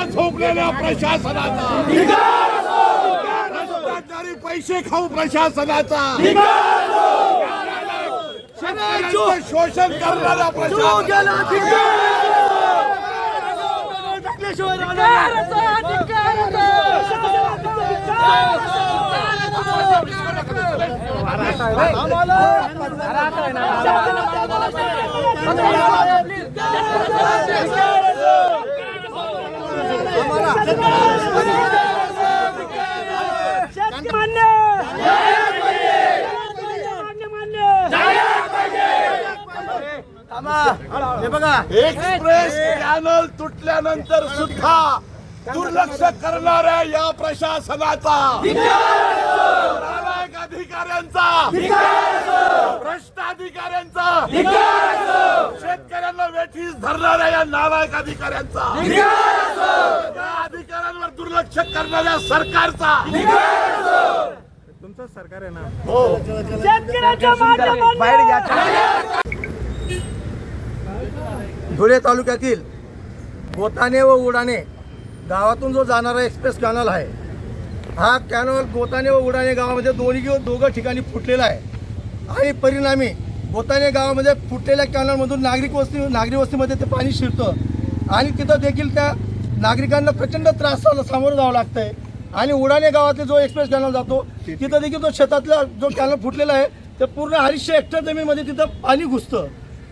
झोपलेल्या प्रशासनाचा, भ्रष्टाचारी पैसे खाऊ प्रशासनाचा, शेतकऱ्यांचं शोषण करणाऱ्या प्रशासनाचा, एक्सप्रेस कॅनल तुटल्यानंतर सुद्धा दुर्लक्ष करणाऱ्या या प्रशासनाचा, नालायक अधिकाऱ्यांचा, भ्रष्ट अधिकाऱ्यांचा, शेतकऱ्यांना वेठीस धरणाऱ्या या नालायक अधिकाऱ्यांचा, या अधिकाऱ्यांवर दुर्लक्ष करणाऱ्या सरकारचा, तुमचं सरकार आहे ना हो. धुळे तालुक्यातील गोताणे व उडाणे गावातून जो जाणारा एक्सप्रेस कॅनल आहे, हा कॅनल गोताणे व उडाणे गावामध्ये दोघं ठिकाणी फुटलेला आहे आणि परिणामी गोताणे गावामध्ये फुटलेल्या कॅनलमधून नागरी वस्तीमध्ये ते पाणी शिरतं आणि तिथं देखील त्या नागरिकांना प्रचंड त्रासाला सामोरं जावं लागतं आहे. आणि उडाणे गावातले जो एक्सप्रेस कॅनल जातो तिथं देखील तो शेतातला जो कॅनल फुटलेला आहे ते पूर्ण 250 हेक्टर जमीनमध्ये तिथं पाणी घुसतं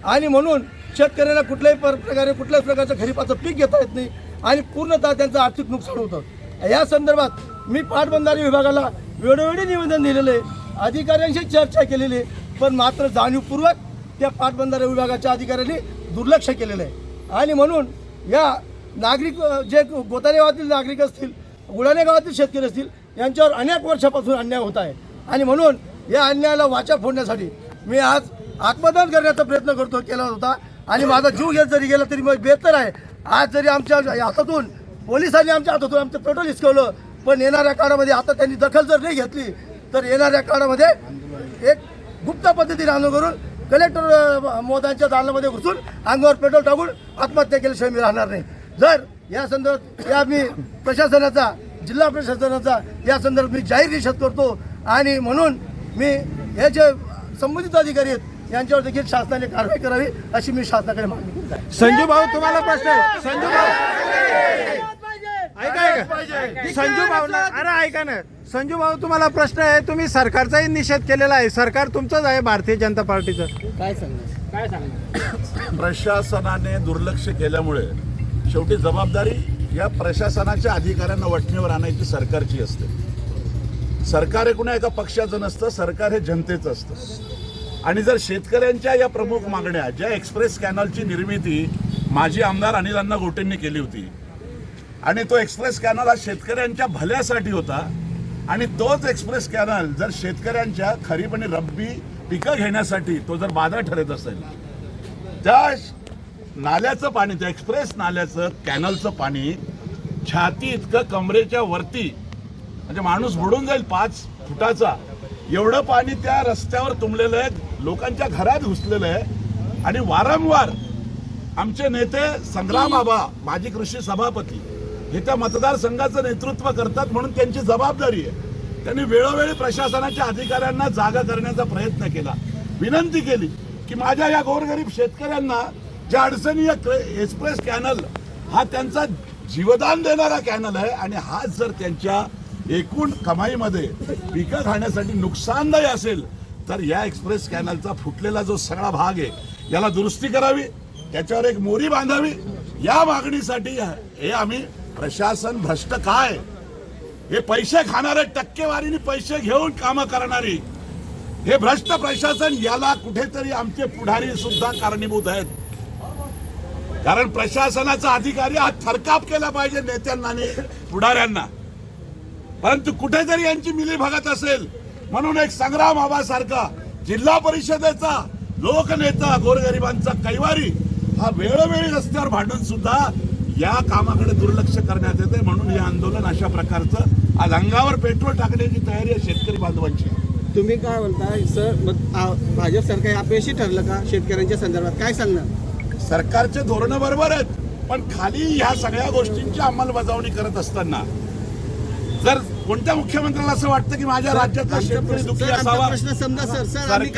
आणि म्हणून शेतकऱ्यांना कुठल्याही प्रकारचं खरीपाचं पीक घेता येत नाही आणि पूर्णतः त्यांचं आर्थिक नुकसान होतं. या संदर्भात मी पाटबंधारे विभागाला वेळोवेळी निवेदन दिलेलं आहे, अधिकाऱ्यांशी चर्चा केलेली आहे, पण मात्र जाणीवपूर्वक त्या पाटबंधारे विभागाच्या अधिकाऱ्यांनी दुर्लक्ष केलेलं आहे. आणि म्हणून या नागरिक जे गोताणे गावातील नागरिक असतील, उडाणे गावातील शेतकरी असतील, यांच्यावर अनेक वर्षापासून अन्याय होत आहे आणि म्हणून या अन्यायाला वाचा फोडण्यासाठी मी आज आत्मदान करण्याचा प्रयत्न केला होता आणि माझा जीव घेत जरी गेला तरी मग बेहतर आहे. आज जरी आमच्या हातातून पोलिसांनी आमच्या आमचं पेट्रोल हिसकवलं, पण येणाऱ्या काळामध्ये आता त्यांनी दखल जर नाही घेतली तर येणाऱ्या काळामध्ये एक गुप्त पद्धतीने आंदोलन करून कलेक्टर महोदयांच्या दालनामध्ये घुसून अंगावर पेट्रोल टाकून आत्महत्या केल्याशिवाय मी राहणार नाही. जर या संदर्भात या मी प्रशासनाचा, जिल्हा प्रशासनाचा या संदर्भात मी जाहीर निषेध करतो आणि म्हणून मी हे जे संबंधित अधिकारी आहेत यांच्यावर देखील शासनाने कारवाई करावी अशी मी शासनाकडे मागणी करत आहे. संजू भाऊ तुम्हाला प्रश्न आहे. संजू भाऊ संजू भाऊ अरे ऐका ना, संजू भाऊ तुम्हाला प्रश्न आहे. तुम्ही सरकारचाही निषेध केलेला आहे, सरकार तुमचंच आहे भारतीय जनता पार्टीचं, काय सांगणार? प्रशासनाने दुर्लक्ष केल्यामुळे शेवटी जबाबदारी या प्रशासनाच्या अधिकाऱ्यांना वठणीवर आणायची सरकारची असते. सरकार हे कुणा एका पक्षाचं नसतं, सरकार हे जनतेचं असतं. आणि जर शेतकऱ्यांच्या या प्रमुख मागण्या, ज्या एक्सप्रेस कॅनलची निर्मिती माजी आमदार अनिल अण्णा गोटेंनी केली होती आणि तो एक्सप्रेस कॅनल हा शेतकऱ्यांच्या भल्यासाठी होता आणि तोच एक्सप्रेस कॅनल जर शेतकऱ्यांच्या खरीप आणि रब्बी पिकं घेण्यासाठी तो जर बाधा ठरत असेल, त्या नाल्याचं पाणी, त्या एक्सप्रेस नाल्याचं कॅनलचं पाणी छाती इतकं कमरेच्या वरती, म्हणजे माणूस बुडून जाईल 5 फुटाचा एवढं पाणी त्या रस्त्यावर तुंबलेलं आहे, लोकांच्या घरात घुसलेलं आहे. आणि वारंवार आमचे नेते संग्राम आबा, माजी कृषी सभापती, हे त्या मतदारसंघाचं नेतृत्व करतात म्हणून त्यांची जबाबदारी आहे. त्यांनी वेळोवेळी प्रशासनाच्या अधिकाऱ्यांना जागा करण्याचा प्रयत्न केला, विनंती केली की माझ्या या गोरगरीब शेतकऱ्यांना ज्या अडचणी, एक्सप्रेस कॅनल हा त्यांचा जीवदान देणारा कॅनल आहे आणि हा जर त्यांच्या एकूण कमाईमध्ये पिकं खाण्यासाठी नुकसानदायी असेल तर या एक्सप्रेस कॅनलचा फुटलेला जो सगळा भाग आहे याला दुरुस्ती करावी, त्याच्यावर एक मोरी बांधावी. या मागणीसाठी हे आम्ही, प्रशासन भ्रष्ट काय, हे पैसे खाणारे, टक्केवारीने पैसे घेऊन कामं करणारी हे भ्रष्ट प्रशासन, याला कुठेतरी आमचे पुढारी सुद्धा कारणीभूत आहेत. कारण प्रशासनाचा अधिकारी हा थरकाप केला पाहिजे नेत्यांना आणि पुढाऱ्यांना, परंतु कुठेतरी यांची मिलीभगत असेल म्हणून एक संग्राम आबासारखा जिल्हा परिषदेचा लोकनेता गोरगरिबांचा कैवारी हा वेळोवेळी रस्त्यावर भांडून सुद्धा या कामाकडे दुर्लक्ष करण्यात येते. म्हणून हे आंदोलन अशा प्रकारचं आज अंगावर पेट्रोल टाकण्याची तयारी आहे शेतकरी बांधवांची. तुम्ही काय म्हणता सर, मग भाजप सरकार अपयशी ठरलं का शेतकऱ्यांच्या संदर्भात, काय सांगणार? सरकारचे धोरणं बरोबर आहेत, पण खाली ह्या सगळ्या गोष्टींची अंमलबजावणी करत असताना जर कोणत्या मुख्यमंत्र्याला असं वाटतं की माझ्या राज्यातला शेतकरी दुःखी सर, आमचा असावा, प्रश्न समजा सर. सर, आम्ही सरकार